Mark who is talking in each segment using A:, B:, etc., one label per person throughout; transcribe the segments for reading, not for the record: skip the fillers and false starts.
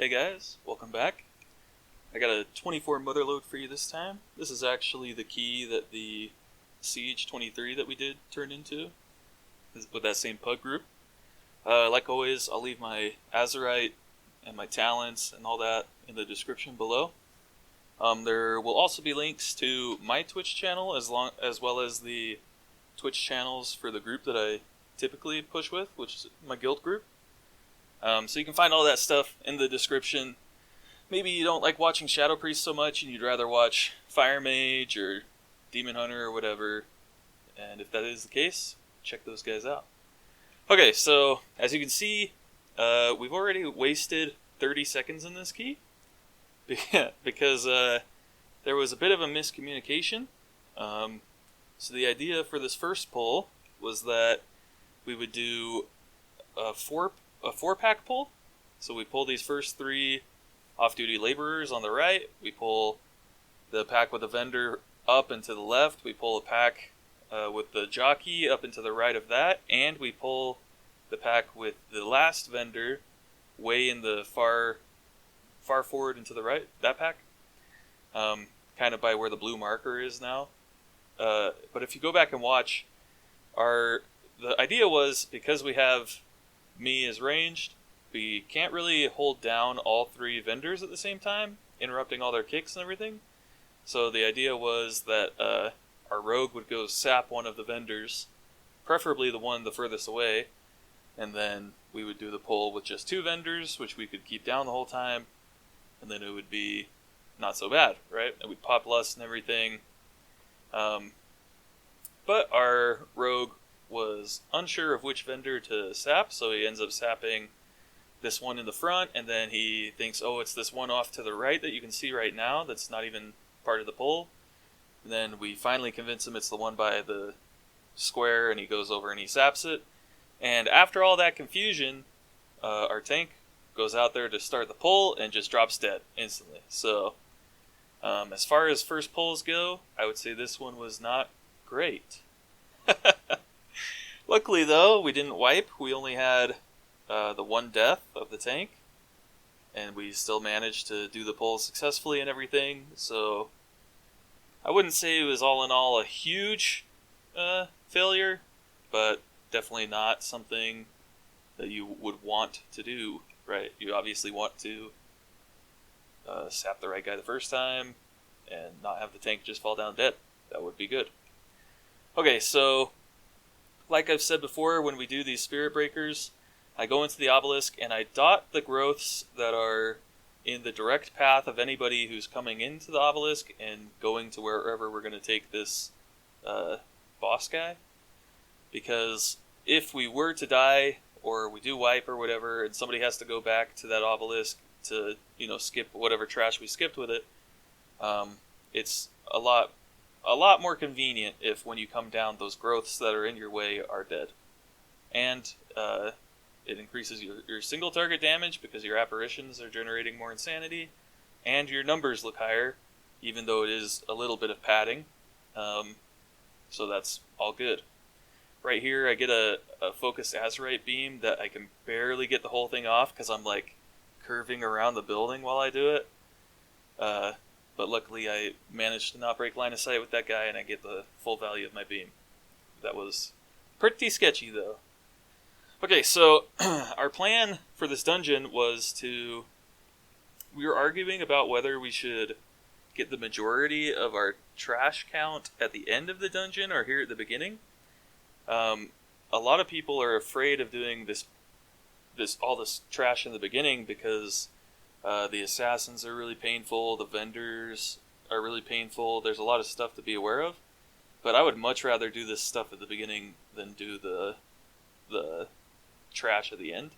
A: Hey guys, welcome back. I got a 24 Motherlode for you this time. This is actually the key that the Siege 23 that we did turned into, with that same pug group. Like always, I'll leave my azerite and my talents and all that in the description below. There will also be links to my Twitch channel as well as the Twitch channels for the group that I typically push with, which is my guild group. So you can find all that stuff in the description. Maybe you don't like watching Shadow Priest so much and you'd rather watch Fire Mage or Demon Hunter or whatever. And if that is the case, check those guys out. Okay, so as you can see, we've already wasted 30 seconds in this key. Because there was a bit of a miscommunication. So the idea for this first pull was that we would do a four-pack pull. So we pull these first three off-duty laborers on the right. We pull the pack with the vendor up and to the left. We pull a pack with the jockey up and to the right of that. And we pull the pack with the last vendor way in the far forward and to the right. That pack. Kind of by where the blue marker is now. But if you go back and watch, the idea was, because we have me as ranged, we can't really hold down all three vendors at the same time, interrupting all their kicks and everything. So the idea was that our rogue would go sap one of the vendors, preferably the one the furthest away, and then we would do the pull with just two vendors, which we could keep down the whole time, and then it would be not so bad, right? And we'd pop lust and everything. But our rogue was unsure of which vendor to sap, so he ends up sapping this one in the front, and then he thinks, oh, it's this one off to the right that you can see right now that's not even part of the pull. And then we finally convince him it's the one by the square, and he goes over and he saps it. And after all that confusion, our tank goes out there to start the pull and just drops dead instantly. So as far as first pulls go, I would say this one was not great. Luckily, though, we didn't wipe. We only had the one death of the tank, and we still managed to do the pull successfully and everything. So I wouldn't say it was all in all a huge failure, but definitely not something that you would want to do, right? You obviously want to sap the right guy the first time and not have the tank just fall down dead. That would be good. Okay, so like I've said before, when we do these spirit breakers, I go into the obelisk and I dot the growths that are in the direct path of anybody who's coming into the obelisk and going to wherever we're going to take this boss guy. Because if we were to die, or we do wipe or whatever, and somebody has to go back to that obelisk to, skip whatever trash we skipped with it, it's a lot more convenient if when you come down, those growths that are in your way are dead. And it increases your single target damage because your apparitions are generating more insanity, and your numbers look higher, even though it is a little bit of padding. So that's all good. Right here, I get a focused azerite beam that I can barely get the whole thing off because I'm like curving around the building while I do it. But luckily I managed to not break line of sight with that guy and I get the full value of my beam. That was pretty sketchy though. Okay, so our plan for this dungeon was we were arguing about whether we should get the majority of our trash count at the end of the dungeon or here at the beginning. A lot of people are afraid of doing all this trash in the beginning because the assassins are really painful, the vendors are really painful, there's a lot of stuff to be aware of. But I would much rather do this stuff at the beginning than do the trash at the end.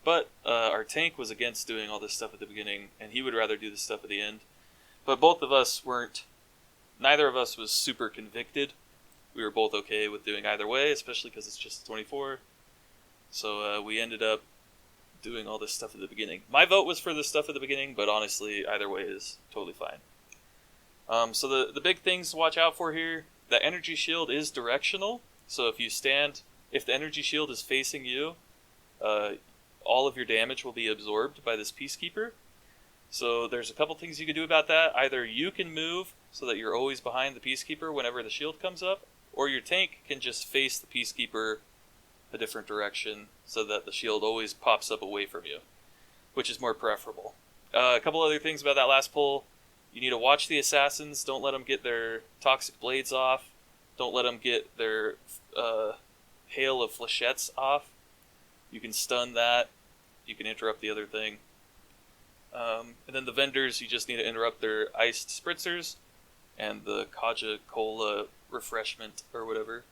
A: But our tank was against doing all this stuff at the beginning, and he would rather do this stuff at the end. But neither of us was super convicted. We were both okay with doing either way, especially because it's just 24. So we ended up doing all this stuff at the beginning. My vote was for this stuff at the beginning, but honestly, either way is totally fine. So the big things to watch out for here, the energy shield is directional. So if the energy shield is facing you, all of your damage will be absorbed by this Peacekeeper. So there's a couple things you can do about that. Either you can move so that you're always behind the Peacekeeper whenever the shield comes up, or your tank can just face the Peacekeeper a different direction so that the shield always pops up away from you, which is more preferable. A couple other things about that last pull. You need to watch the assassins. Don't let them get their toxic blades off. Don't let them get their hail of flechettes off. You can stun that. You can interrupt the other thing. And then the vendors, you just need to interrupt their iced spritzers and the Kaja Cola refreshment or whatever.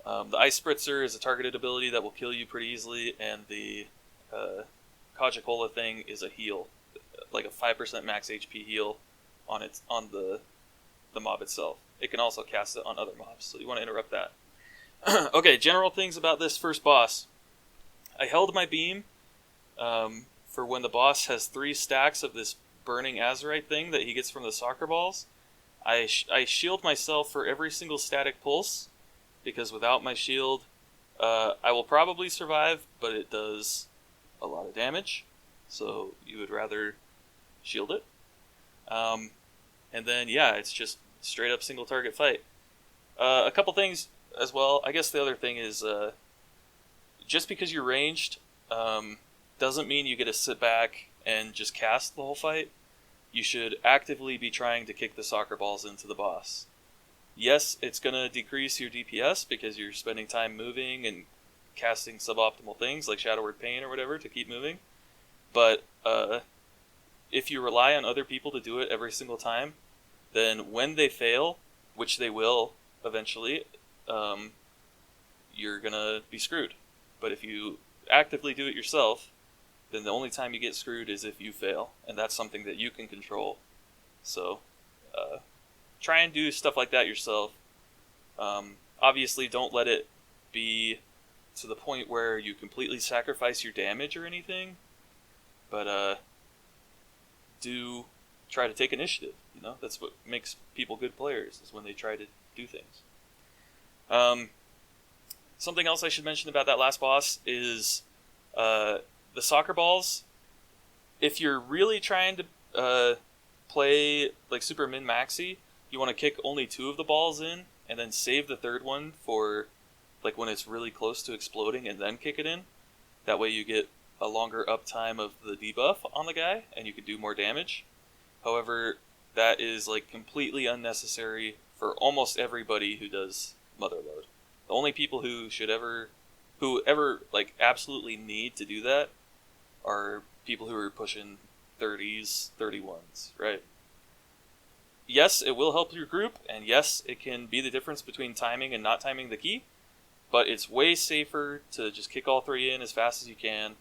A: The ice spritzer is a targeted ability that will kill you pretty easily, and the Kaja Cola thing is a heal, like a 5% max HP heal on the mob itself. It can also cast it on other mobs, so you want to interrupt that. Okay, general things about this first boss. I held my beam for when the boss has 3 stacks of this burning azerite thing that he gets from the soccer balls. I shield myself for every single static pulse, because without my shield, I will probably survive, but it does a lot of damage, so you would rather shield it. And then, yeah, it's just straight up single target fight. A couple things as well. I guess the other thing is, just because you're ranged, doesn't mean you get to sit back and just cast the whole fight. You should actively be trying to kick the soccer balls into the boss. Yes, it's going to decrease your DPS because you're spending time moving and casting suboptimal things like Shadow Word Pain or whatever to keep moving. But if you rely on other people to do it every single time, then when they fail, which they will eventually, you're going to be screwed. But if you actively do it yourself, then the only time you get screwed is if you fail, and that's something that you can control. So, try and do stuff like that yourself. Obviously, don't let it be to the point where you completely sacrifice your damage or anything, but do try to take initiative. You know, that's what makes people good players, is when they try to do things. Something else I should mention about that last boss is the soccer balls. If you're really trying to play like super min-maxi, you want to kick only 2 of the balls in, and then save the 3rd one for like when it's really close to exploding, and then kick it in. That way you get a longer uptime of the debuff on the guy, and you can do more damage. However, that is like completely unnecessary for almost everybody who does Motherlode. The only people who ever like absolutely need to do that are people who are pushing 30s, 31s, right? Yes, it will help your group, and yes, it can be the difference between timing and not timing the key, but it's way safer to just kick all 3 in as fast as you can,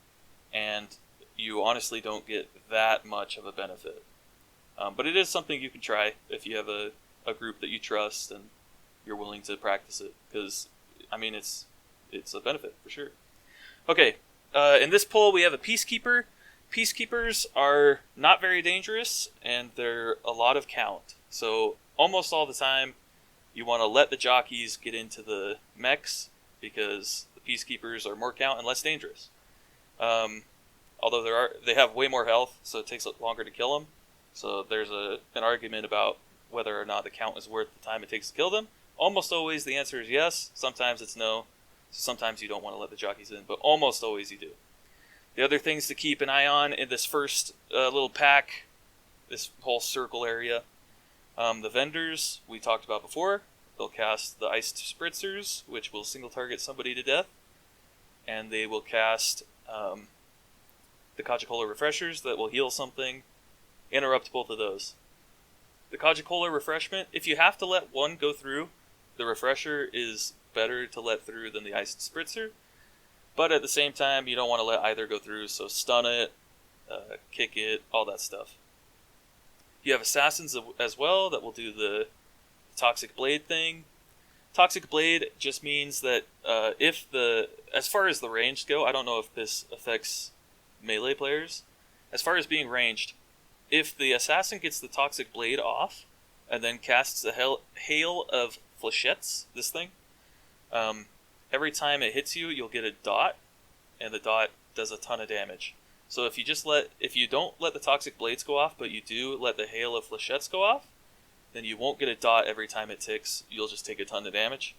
A: and you honestly don't get that much of a benefit. But it is something you can try if you have a group that you trust and you're willing to practice it, because, I mean, it's a benefit for sure. Okay, in this pull we have a Peacekeeper. Peacekeepers are not very dangerous, and they're a lot of count. So almost all the time, you want to let the jockeys get into the mechs, because the Peacekeepers are more count and less dangerous. Although they have way more health, so it takes longer to kill them. So there's an argument about whether or not the count is worth the time it takes to kill them. Almost always the answer is yes. Sometimes it's no. Sometimes you don't want to let the jockeys in, but almost always you do. The other things to keep an eye on in this first little pack, this whole circle area, the vendors we talked about before. They'll cast the iced spritzers, which will single target somebody to death, and they will cast the Kaja Cola refreshers that will heal something. Interrupt both of those. The Kaja Cola refreshment, if you have to let one go through, the refresher is better to let through than the iced spritzer. But at the same time, you don't want to let either go through, so stun it, kick it, all that stuff. You have assassins as well that will do the Toxic Blade thing. Toxic Blade just means that as far as the ranged go, I don't know if this affects melee players. As far as being ranged, if the assassin gets the Toxic Blade off, and then casts a hail of flechettes, this thing, every time it hits you, you'll get a dot, and the dot does a ton of damage. So if you don't let the toxic blades go off, but you do let the hail of flechettes go off, then you won't get a dot every time it ticks. You'll just take a ton of damage.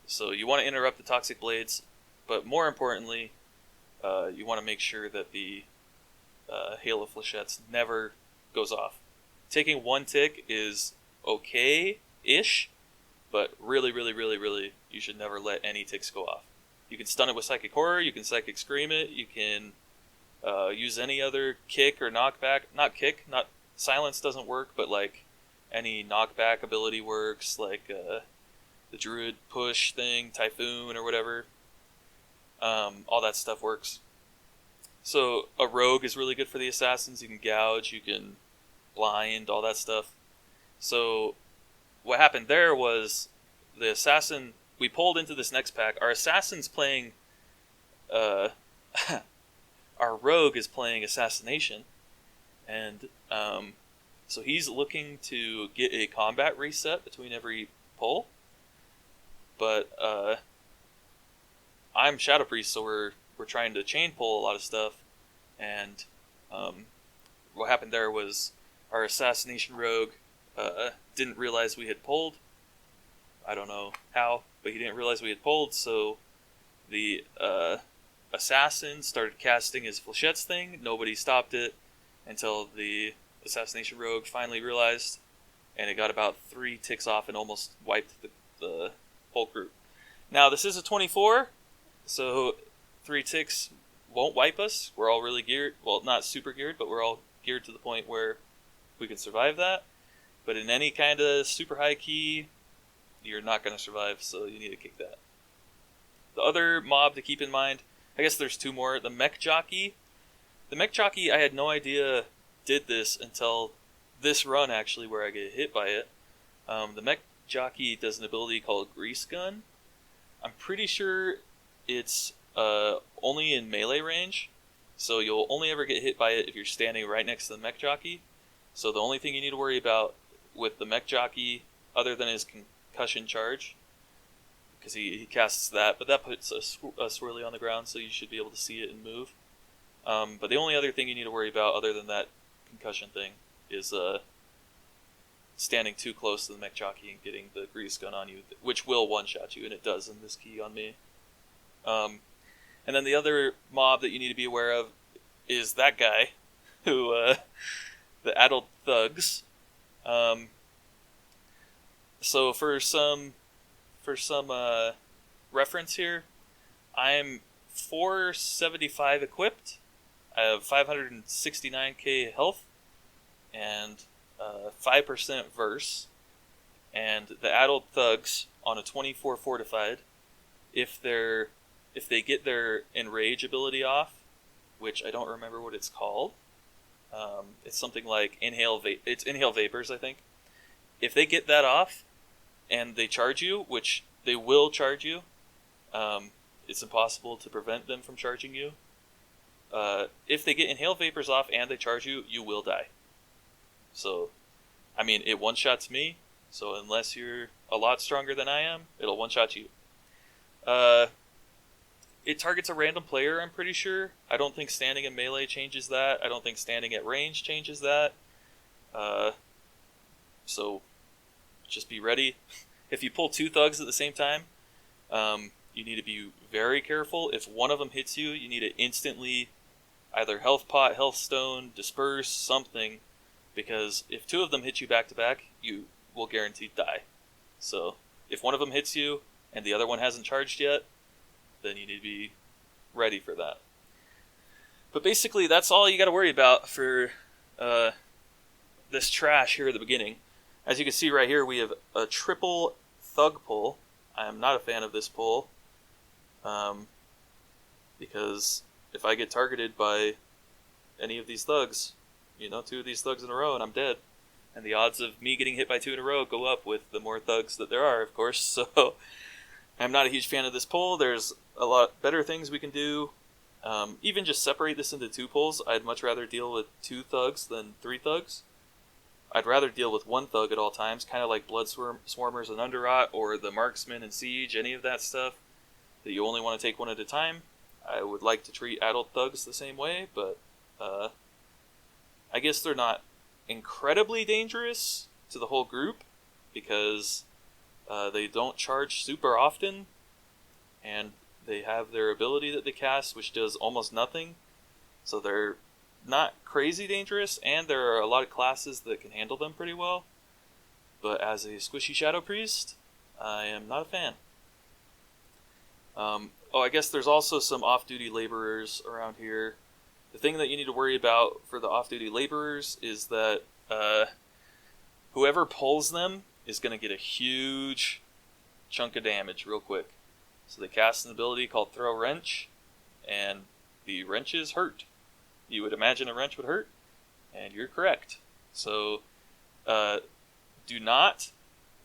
A: So you want to interrupt the toxic blades, but more importantly, you want to make sure that the hail of flechettes never goes off. Taking one tick is okay-ish, but really, really, really, really, you should never let any ticks go off. You can stun it with Psychic Horror, you can Psychic Scream it, you can use any other kick or knockback. Not silence doesn't work, but like any knockback ability works, like the Druid push thing, Typhoon or whatever. All that stuff works. So a Rogue is really good for the Assassins. You can gouge, you can blind, all that stuff. So what happened there was the Assassin, we pulled into this next pack. Our Assassin's playing, our Rogue is playing Assassination. And so he's looking to get a combat reset between every pull. But I'm Shadow Priest, so we're trying to chain pull a lot of stuff, and what happened there was our Assassination Rogue didn't realize we had pulled. I don't know how, but he didn't realize we had pulled, so the Assassin started casting his Flechettes thing. Nobody stopped it until the Assassination Rogue finally realized, and it got about 3 ticks off and almost wiped the whole group. Now, this is a 24, so 3 ticks won't wipe us. We're all really geared. Well, not super geared, but we're all geared to the point where we can survive that. But in any kind of super high key, you're not going to survive, so you need to kick that. The other mob to keep in mind, I guess there's 2 more. The Mech Jockey. The Mech Jockey, I had no idea did this until this run, actually, where I get hit by it. The Mech Jockey does an ability called Grease Gun. I'm pretty sure it's only in melee range, so you'll only ever get hit by it if you're standing right next to the Mech Jockey. So the only thing you need to worry about with the Mech Jockey, other than his concussion charge, because he casts that, but that puts a swirly on the ground, so you should be able to see it and move. But the only other thing you need to worry about, other than that concussion thing, is standing too close to the Mech Jockey and getting the Grease Gun on you, which will one-shot you, and it does in this key on me. And then the other mob that you need to be aware of is that guy, who, the Adult Thugs. So for some reference here, I'm 475 equipped, I have 569k health, and 5% verse, and the Adult Thugs on a 24 fortified, if they get their Enrage ability off, which I don't remember what it's called, it's something like Inhale Vapors, I think. If they get that off, and they charge you, which they will charge you, it's impossible to prevent them from charging you. If they get Inhale Vapors off and they charge you, you will die. So, I mean, it one-shots me, so unless you're a lot stronger than I am, it'll one-shot you. It targets a random player, I'm pretty sure. I don't think standing in melee changes that. I don't think standing at range changes that. So, just be ready. If you pull 2 thugs at the same time, you need to be very careful. If one of them hits you, you need to instantly either health pot, health stone, disperse, something, because if 2 of them hit you back to back, you will guaranteed die. So, if one of them hits you and the other one hasn't charged yet, then you need to be ready for that. But basically, that's all you got to worry about for this trash here at the beginning. As you can see right here, we have a triple thug pull. I am not a fan of this pull, because if I get targeted by any of these thugs, 2 of these thugs in a row, and I'm dead. And the odds of me getting hit by 2 in a row go up with the more thugs that there are, of course. So I'm not a huge fan of this pull. There's a lot better things we can do. Even just separate this into 2 pulls. I'd much rather deal with 2 thugs than 3 thugs. I'd rather deal with 1 thug at all times, kind of like Blood Swarmers and Underrot, or the Marksman and Siege, any of that stuff that you only want to take 1 at a time. I would like to treat adult thugs the same way, but I guess they're not incredibly dangerous to the whole group because they don't charge super often, and they have their ability that they cast, which does almost nothing. So they're not crazy dangerous, and there are a lot of classes that can handle them pretty well. But as a squishy Shadow Priest, I am not a fan. I guess there's also some off-duty laborers around here. The thing that you need to worry about for the off-duty laborers is that whoever pulls them is going to get a huge chunk of damage real quick. So they cast an ability called Throw Wrench, and the wrenches hurt. You would imagine a wrench would hurt, and you're correct. So do not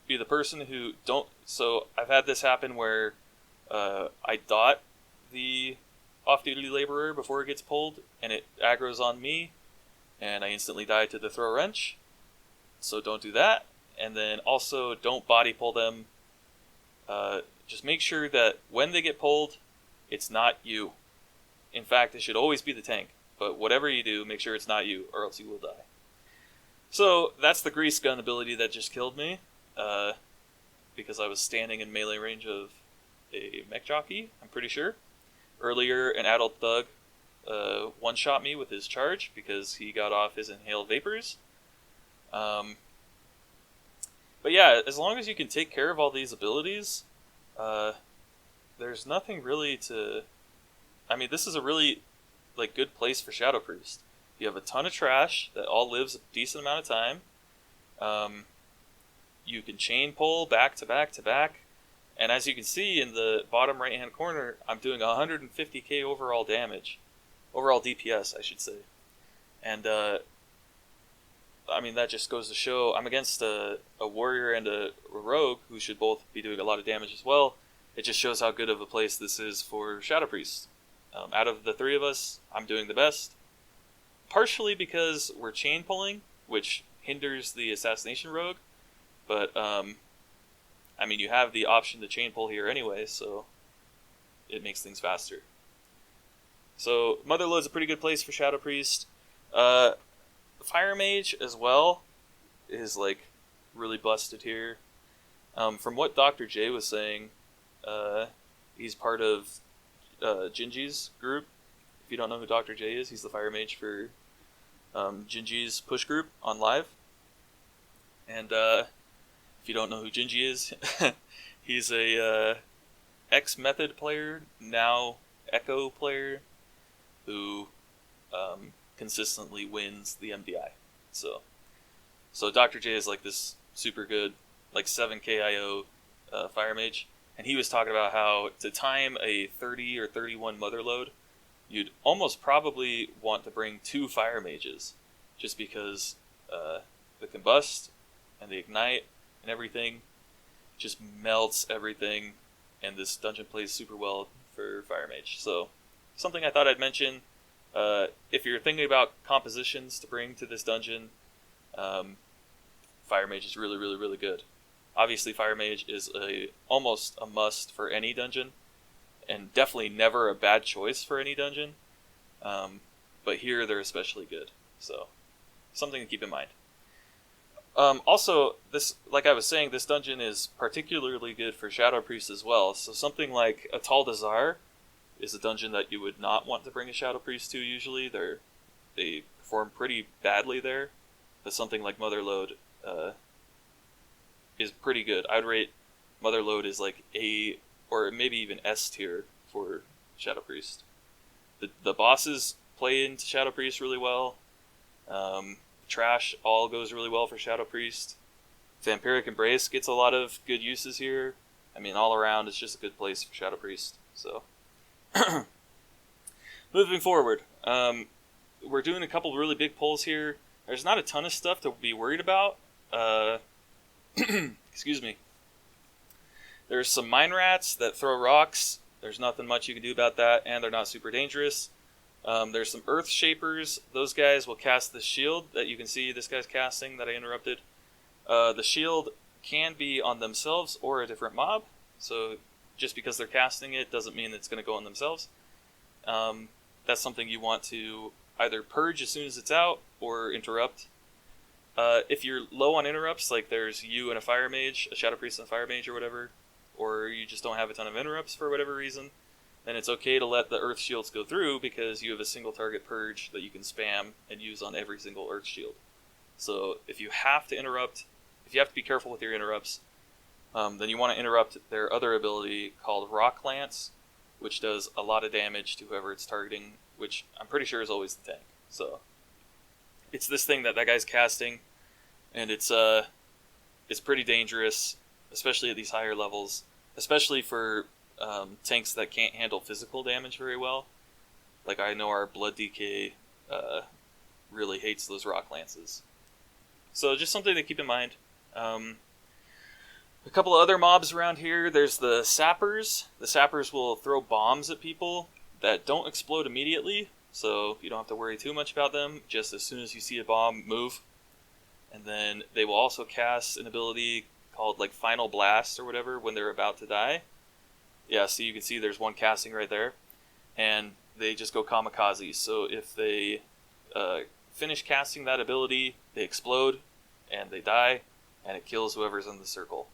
A: be the person who don't... So I've had this happen where I dot the off-duty laborer before it gets pulled, and it aggroes on me, and I instantly die to the Throw Wrench. So don't do that. And then also don't body pull them. Just make sure that when they get pulled, it's not you. In fact, it should always be the tank. But whatever you do, make sure it's not you, or else you will die. So that's the grease gun ability that just killed me. Because I was standing in melee range of a mech jockey, I'm pretty sure. Earlier, an adult thug one-shot me with his charge because he got off his inhaled vapors. But yeah, as long as you can take care of all these abilities, there's nothing really to... I mean, this is a really good place for Shadow Priest. You have a ton of trash that all lives a decent amount of time. You can chain pull back to back to back. And as you can see in the bottom right-hand corner, I'm doing 150k overall damage. Overall DPS, I should say. And, I mean, that just goes to show I'm against a warrior and a rogue who should both be doing a lot of damage as well. It just shows how good of a place this is for Shadow Priest. Out of the three of us, I'm doing the best. Partially because we're chain pulling, which hinders the assassination rogue. But, I mean, you have the option to chain pull here anyway, so it makes things faster. So, Motherlode's a pretty good place for Shadow Priest. Fire Mage as well is really busted here. From what Dr. J was saying, he's part of Jinji's group. If you don't know who Dr. J is, he's the Fire Mage for Jinji's push group on live. And if you don't know who Jinji is, he's a ex-Method player, now Echo player, who consistently wins the MDI. So Dr. J is this super good 7k IO Fire Mage, and he was talking about how to time a 30 or 31 Motherlode, you'd almost probably want to bring 2 Fire Mages, just because the combust and the ignite and everything just melts everything, and this dungeon plays super well for Fire Mage. So something I thought I'd mention. If you're thinking about compositions to bring to this dungeon, Fire Mage is really, really, really good. Obviously, Fire Mage is almost a must for any dungeon, and definitely never a bad choice for any dungeon. But here, they're especially good. So, something to keep in mind. Also, this, like I was saying, this dungeon is particularly good for Shadow Priest as well. So something like a Tal Dazar is a dungeon that you would not want to bring a Shadow Priest to usually. They perform pretty badly there. But something like Motherlode is pretty good. I'd rate Motherlode is A or maybe even S tier for Shadow Priest. The bosses play into Shadow Priest really well. Trash all goes really well for Shadow Priest. Vampiric Embrace gets a lot of good uses here. I mean, all around, it's just a good place for Shadow Priest. So, moving forward, we're doing a couple really big pulls here. There's not a ton of stuff to be worried about. Excuse me. There's some mine rats that throw rocks. There's nothing much you can do about that, and they're not super dangerous. There's some Earth Shapers. Those guys will cast the shield that you can see this guy's casting that I interrupted. The shield can be on themselves or a different mob. So just because they're casting it doesn't mean it's going to go on themselves. that's something you want to either purge as soon as it's out or interrupt. If you're low on interrupts, like there's you and a fire mage, a shadow priest and a fire mage or whatever, or you just don't have a ton of interrupts for whatever reason, then it's okay to let the earth shields go through because you have a single target purge that you can spam and use on every single earth shield. So if you have to interrupt, if you have to be careful with your interrupts, then you want to interrupt their other ability called Rock Lance, which does a lot of damage to whoever it's targeting, which I'm pretty sure is always the tank. So it's this thing that guy's casting, and it's pretty dangerous, especially at these higher levels, especially for tanks that can't handle physical damage very well. Like I know our Blood DK really hates those Rock Lances. So just something to keep in mind. A couple of other mobs around here. There's the Sappers. The Sappers will throw bombs at people that don't explode immediately, so you don't have to worry too much about them. Just as soon as you see a bomb, move. And then they will also cast an ability called like Final Blast or whatever when they're about to die. Yeah, so you can see there's one casting right there. And they just go kamikaze. So if they finish casting that ability, they explode and they die, and it kills whoever's in the circle.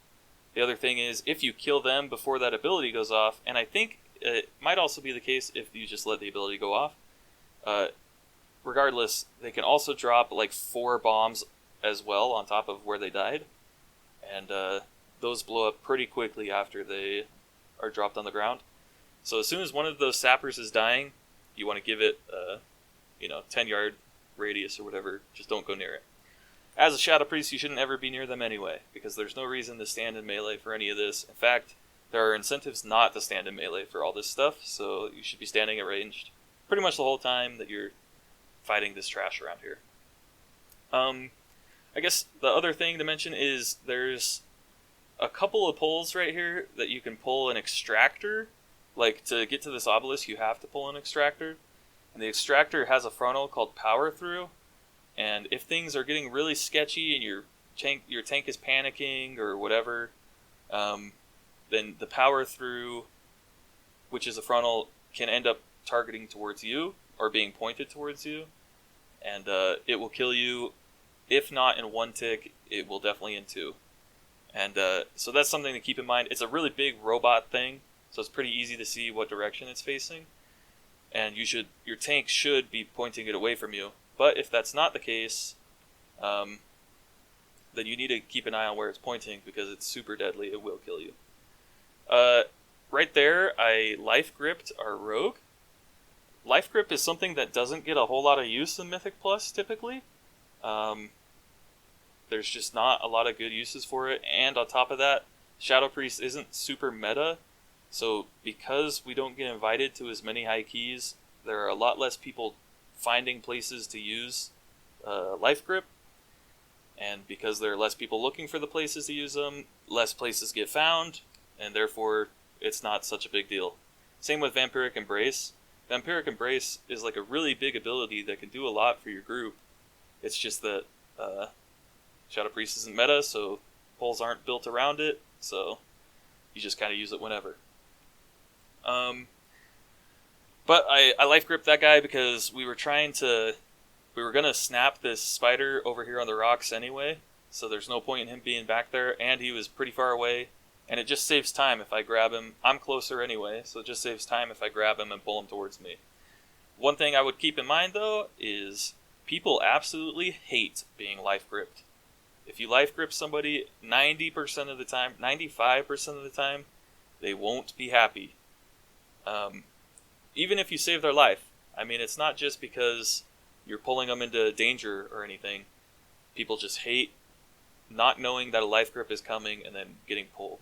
A: The other thing is, if you kill them before that ability goes off, and I think it might also be the case if you just let the ability go off, regardless, they can also drop like 4 bombs as well on top of where they died, and those blow up pretty quickly after they are dropped on the ground. So as soon as one of those sappers is dying, you want to give it 10-yard radius or whatever. Just don't go near it. As a Shadow Priest, you shouldn't ever be near them anyway, because there's no reason to stand in melee for any of this. In fact, there are incentives not to stand in melee for all this stuff, so you should be standing at ranged pretty much the whole time that you're fighting this trash around here. I guess the other thing to mention is there's a couple of pulls right here that you can pull an extractor. Like, to get to this obelisk, you have to pull an extractor. And the extractor has a frontal called Power Through. And if things are getting really sketchy and your tank is panicking or whatever, then the Power Through, which is a frontal, can end up targeting towards you or being pointed towards you. And it will kill you. If not in 1 tick, it will definitely in 2. And so that's something to keep in mind. It's a really big robot thing, so it's pretty easy to see what direction it's facing. And your tank should be pointing it away from you. But if that's not the case, then you need to keep an eye on where it's pointing, because it's super deadly. It will kill you. Right there, I life gripped our rogue. Life grip is something that doesn't get a whole lot of use in Mythic Plus, typically. There's just not a lot of good uses for it, and on top of that, Shadow Priest isn't super meta, so because we don't get invited to as many high keys, there are a lot less people finding places to use Life Grip, and because there are less people looking for the places to use them, less places get found, and therefore it's not such a big deal. Same with Vampiric Embrace. Vampiric Embrace is like a really big ability that can do a lot for your group. It's just that Shadow Priest isn't meta, so pulls aren't built around it, so you just kind of use it whenever. But I life gripped that guy because we were going to snap this spider over here on the rocks anyway, so there's no point in him being back there, and he was pretty far away, and it just saves time if I grab him. I'm closer anyway, so it just saves time if I grab him and pull him towards me. One thing I would keep in mind, though, is people absolutely hate being life gripped. If you life grip somebody, 90% of the time, 95% of the time, they won't be happy. Even if you save their life. I mean, it's not just because you're pulling them into danger or anything. People just hate not knowing that a life grip is coming and then getting pulled.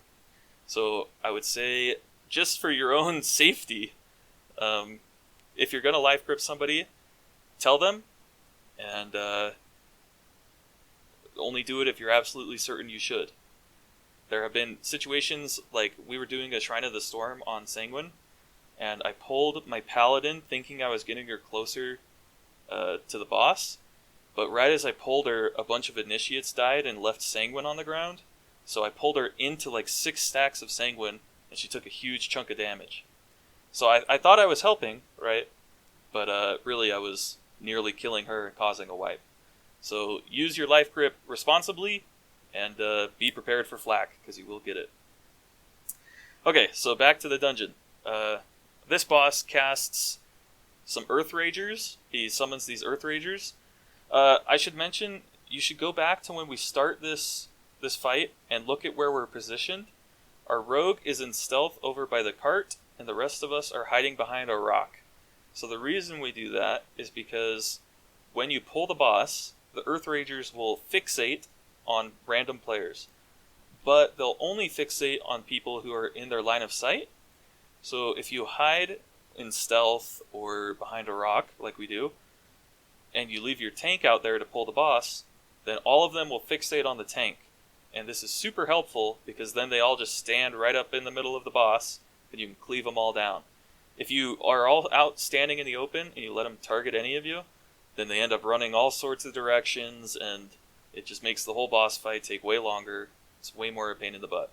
A: So I would say, just for your own safety, if you're going to life grip somebody, tell them, and only do it if you're absolutely certain you should. There have been situations, like we were doing a Shrine of the Storm on Sanguine, and I pulled my Paladin thinking I was getting her closer to the boss, but right as I pulled her, a bunch of Initiates died and left Sanguine on the ground, so I pulled her into like 6 stacks of Sanguine, and she took a huge chunk of damage. So I thought I was helping, right? But really I was nearly killing her and causing a wipe. So use your life grip responsibly, and be prepared for flak, because you will get it. Okay, so back to the dungeon. This boss casts some Earth Ragers. He summons these Earth Ragers. I should mention, you should go back to when we start this fight and look at where we're positioned. Our rogue is in stealth over by the cart, and the rest of us are hiding behind a rock. So the reason we do that is because when you pull the boss, the Earth Ragers will fixate on random players. But they'll only fixate on people who are in their line of sight. So if you hide in stealth or behind a rock, like we do, and you leave your tank out there to pull the boss, then all of them will fixate on the tank. And this is super helpful, because then they all just stand right up in the middle of the boss, and you can cleave them all down. If you are all out standing in the open, and you let them target any of you, then they end up running all sorts of directions, and it just makes the whole boss fight take way longer. It's way more a pain in the butt.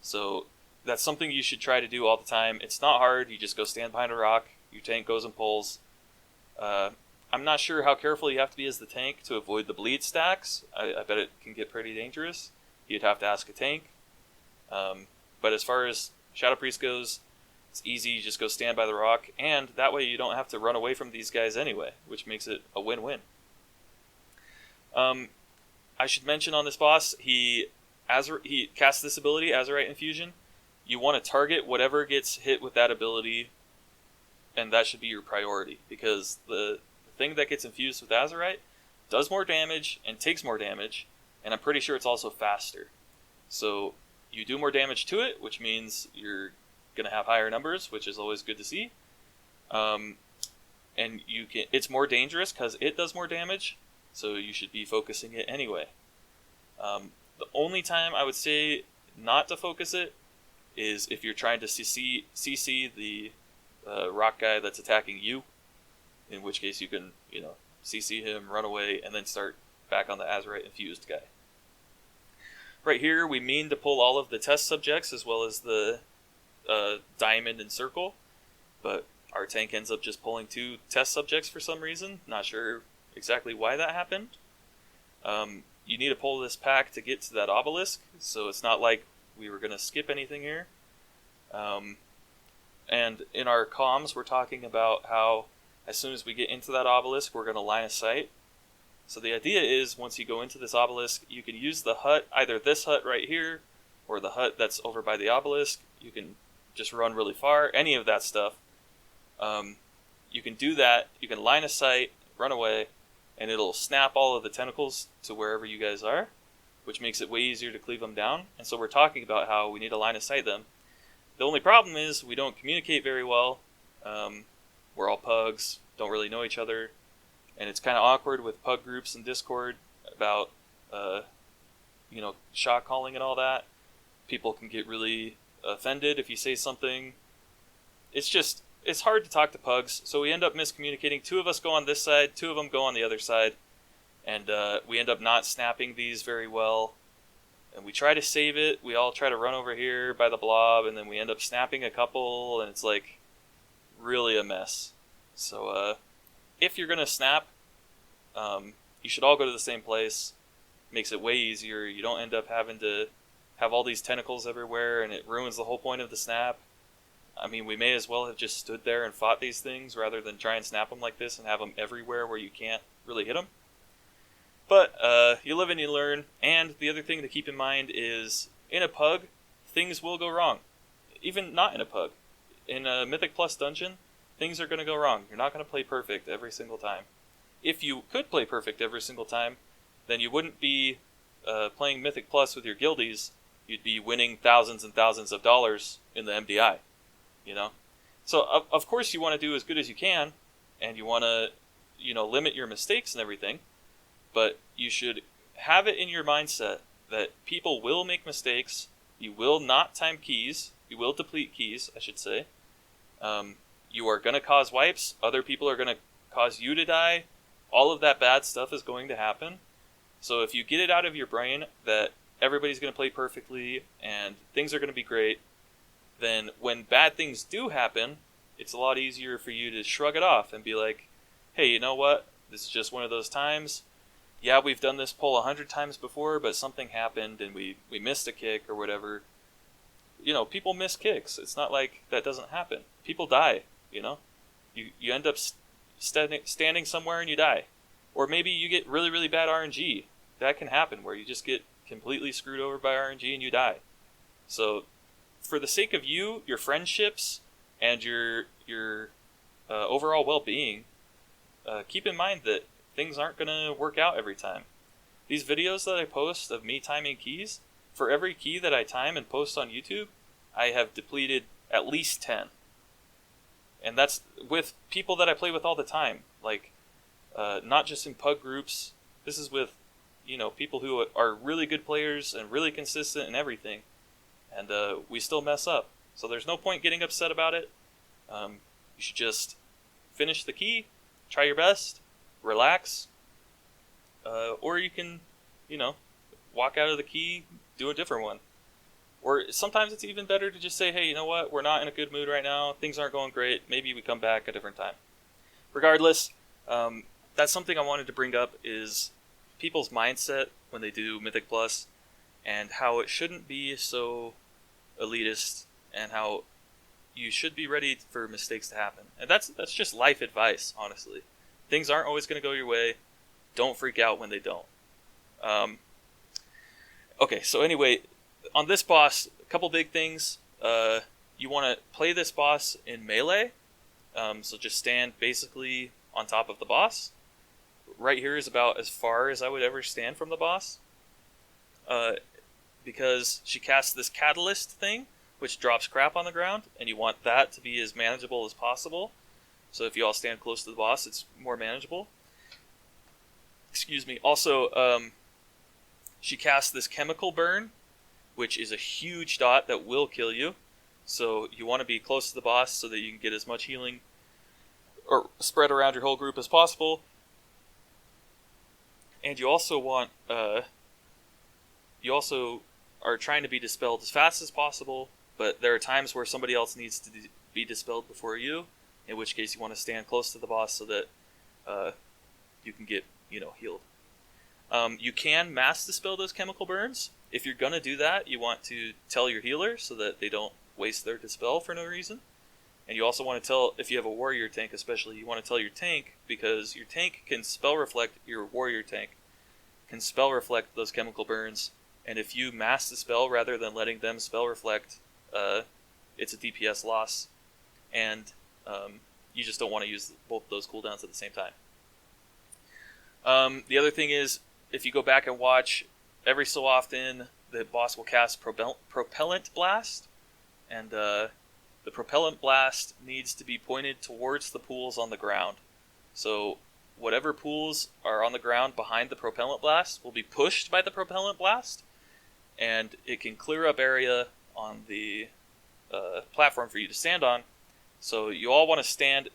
A: So that's something you should try to do all the time. It's not hard. You just go stand behind a rock. Your tank goes and pulls. I'm not sure how careful you have to be as the tank to avoid the bleed stacks. I bet it can get pretty dangerous. You'd have to ask a tank. But as far as Shadow Priest goes, it's easy. You just go stand by the rock, and that way you don't have to run away from these guys anyway, which makes it a win-win. I should mention on this boss, he casts this ability, Azerite Infusion. You want to target whatever gets hit with that ability, and that should be your priority, because the thing that gets infused with Azerite does more damage and takes more damage, and I'm pretty sure it's also faster. So you do more damage to it, which means you're going to have higher numbers, which is always good to see. And it's more dangerous because it does more damage, so you should be focusing it anyway. The only time I would say not to focus it is if you're trying to CC the rock guy that's attacking you, in which case you can, CC him, run away, and then start back on the Azerite infused guy. Right here, we mean to pull all of the test subjects as well as the diamond and circle, but our tank ends up just pulling 2 test subjects for some reason. Not sure exactly why that happened. You need to pull this pack to get to that obelisk, so it's not like we were going to skip anything here. And in our comms, we're talking about how as soon as we get into that obelisk, we're going to line of sight. So the idea is, once you go into this obelisk, you can use the hut, either this hut right here, or the hut that's over by the obelisk. You can just run really far, any of that stuff. You can do that, you can line of sight, run away, and it'll snap all of the tentacles to wherever you guys are, which makes it way easier to cleave them down. And so we're talking about how we need to line of sight them. The only problem is we don't communicate very well. We're all pugs, don't really know each other, and it's kind of awkward with pug groups in Discord about, shot calling and all that. People can get really offended if you say something. It's hard to talk to pugs, so we end up miscommunicating. 2 of us go on this side, 2 of them go on the other side, and we end up not snapping these very well. And we try to save it. We all try to run over here by the blob, and then we end up snapping a couple, and it's like really a mess. So if you're going to snap, you should all go to the same place. Makes it way easier. You don't end up having to have all these tentacles everywhere, and it ruins the whole point of the snap. I mean, we may as well have just stood there and fought these things rather than try and snap them like this and have them everywhere where you can't really hit them. But you live and you learn, and the other thing to keep in mind is, in a pug, things will go wrong. Even not in a pug. In a Mythic Plus dungeon, things are going to go wrong. You're not going to play perfect every single time. If you could play perfect every single time, then you wouldn't be playing Mythic Plus with your guildies. You'd be winning thousands and thousands of dollars in the MDI. So of course you want to do as good as you can, and you want to, limit your mistakes and everything, but you should have it in your mindset that people will make mistakes. You will not time keys. You will deplete keys, I should say. You are going to cause wipes. Other people are going to cause you to die. All of that bad stuff is going to happen. So if you get it out of your brain that everybody's going to play perfectly and things are going to be great, then when bad things do happen, it's a lot easier for you to shrug it off and be like, hey, you know what? This is just one of those times. Yeah, we've done this pull 100 times before, but something happened and we missed a kick or whatever. You know, people miss kicks. It's not like that doesn't happen. People die, you know? You end up standing somewhere and you die. Or maybe you get really, really bad RNG. That can happen, where you just get completely screwed over by RNG and you die. So, for the sake of you, your friendships, and your overall well-being, keep in mind that things aren't going to work out every time. These videos that I post of me timing keys, for every key that I time and post on YouTube, I have depleted at least 10. And that's with people that I play with all the time. Like, not just in pug groups. This is with, you know, people who are really good players and really consistent and everything. And we still mess up. So there's no point getting upset about it. You should just finish the key, try your best, relax. Or you can, you know, walk out of the key, do a different one. Or sometimes it's even better to just say, hey, you know what, we're not in a good mood right now, things aren't going great, maybe we come back a different time. Regardless, that's something I wanted to bring up, is people's mindset when they do Mythic Plus, and how it shouldn't be so elitist, and how you should be ready for mistakes to happen. And that's just life advice, honestly. Things aren't always going to go your way. Don't freak out when they don't. Okay, so anyway, on this boss, a couple big things. You want to play this boss in melee. So just stand basically on top of the boss. Right here is about as far as I would ever stand from the boss. Because she casts this catalyst thing, which drops crap on the ground, and you want that to be as manageable as possible. So if you all stand close to the boss, it's more manageable. Excuse me. Also, she casts this chemical burn, which is a huge dot that will kill you. So you want to be close to the boss so that you can get as much healing or spread around your whole group as possible. And you also want, you also are trying to be dispelled as fast as possible, but there are times where somebody else needs to be dispelled before you, in which case you want to stand close to the boss so that you can get, you know, healed. You can mass dispel those chemical burns. If you're going to do that, you want to tell your healer so that they don't waste their dispel for no reason. And you also want to tell, if you have a warrior tank especially, you want to tell your tank, because your tank can spell reflect, your warrior tank can spell reflect those chemical burns. And if you mass dispel rather than letting them spell reflect, it's a DPS loss. And you just don't want to use both those cooldowns at the same time. The other thing is, if you go back and watch, every so often the boss will cast Propellant Blast, and the Propellant Blast needs to be pointed towards the pools on the ground. So whatever pools are on the ground behind the Propellant Blast will be pushed by the Propellant Blast, and it can clear up area on the platform for you to stand on. So you all want to stand,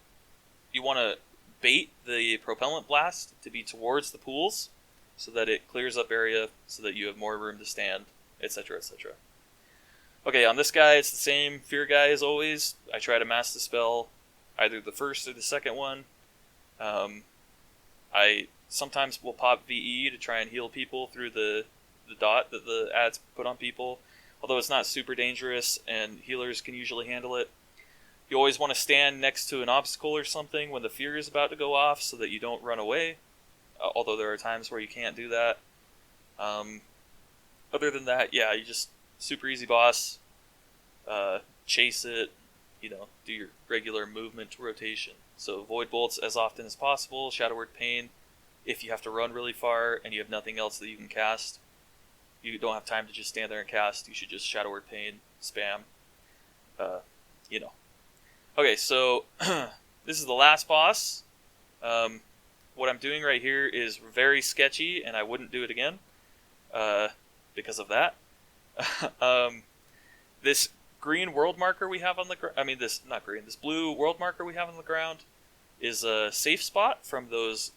A: you want to bait the Propellant Blast to be towards the pools, so that it clears up area, so that you have more room to stand, etc., etc. Okay, on this guy, it's the same Fear guy as always. I try to mass dispel either the first or the second one. I sometimes will pop VE to try and heal people through the dot that the ads put on people, although it's not super dangerous, and healers can usually handle it. You always want to stand next to an obstacle or something when the Fear is about to go off, so that you don't run away. Although there are times where you can't do that. Other than that, yeah, you just super easy boss. Chase it, you know, do your regular movement rotation. So Void Bolts as often as possible. Shadow Word Pain, if you have to run really far and you have nothing else that you can cast, you don't have time to just stand there and cast, you should just Shadow Word Pain, spam. You know. Okay, so this is the last boss. What I'm doing right here is very sketchy, and I wouldn't do it again because of that. This green world marker we have on the ground, this blue world marker we have on the ground is a safe spot from those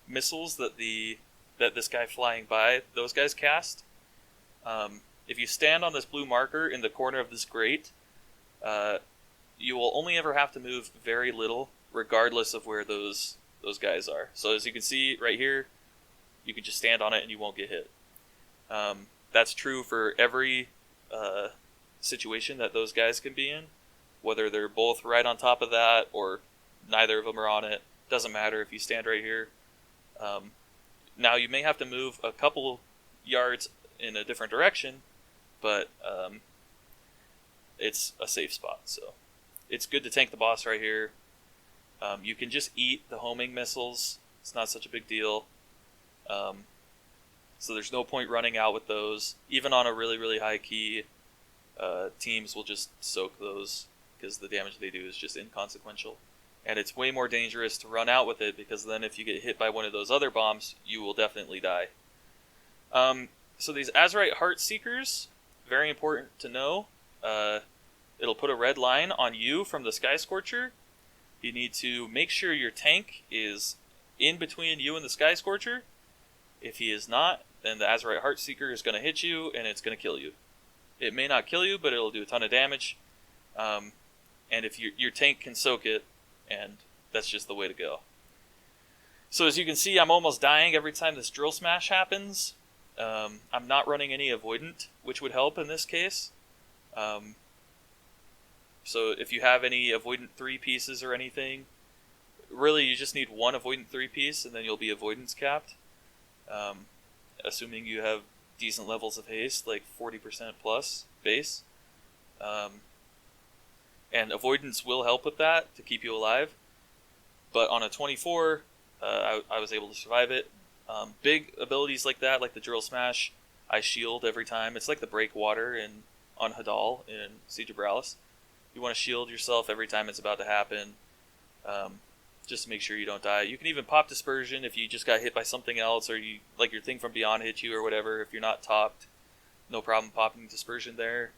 A: missiles that this guy flying by, those guys cast. If you stand on this blue marker in the corner of this grate, you will only ever have to move very little, regardless of where those guys are. So as you can see right here, you can just stand on it and you won't get hit. That's true for every situation that those guys can be in, whether they're both right on top of that or neither of them are on it. Doesn't matter if you stand right here. Now you may have to move a couple yards in a different direction, but it's a safe spot. So it's good to tank the boss right here. You can just eat the homing missiles. It's not such a big deal. So there's no point running out with those. Even on a really, really high key, teams will just soak those because the damage they do is just inconsequential. And it's way more dangerous to run out with it because then if you get hit by one of those other bombs, you will definitely die. So these azerite heart seekers, very important to know. It'll put a red line on you from the Sky Scorcher. You need to make sure your tank is in between you and the Sky Scorcher. If he is not, then the azerite heart seeker is going to hit you and it's going to kill you. It may not kill you, but it'll do a ton of damage. And if your tank can soak it, and that's just the way to go. So as you can see, I'm almost dying every time this drill smash happens. I'm not running any avoidant, which would help in this case. So if you have any avoidant 3 pieces or anything, really you just need one avoidant 3 piece and then you'll be avoidance capped. Assuming you have decent levels of haste, like 40% plus base. And avoidance will help with that to keep you alive. But on a 24, I was able to survive it. Big abilities like that, like the drill smash, I shield every time. It's like the break water on Hadal in Siege of Bralis. You want to shield yourself every time it's about to happen, just to make sure you don't die. You can even pop dispersion if you just got hit by something else, or you like your thing from beyond hit you or whatever. If you're not topped, no problem popping dispersion there.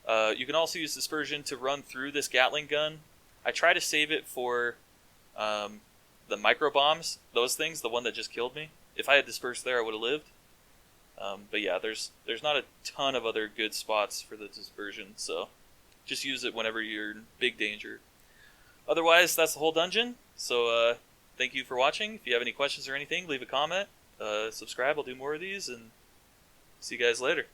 A: You can also use dispersion to run through this Gatling gun. I try to save it for the micro bombs, those things, the one that just killed me. If I had dispersed there, I would have lived. But yeah, there's not a ton of other good spots for the dispersion, so just use it whenever you're in big danger. Otherwise, that's the whole dungeon. So thank you for watching. If you have any questions or anything, leave a comment. Subscribe. I'll do more of these, and see you guys later.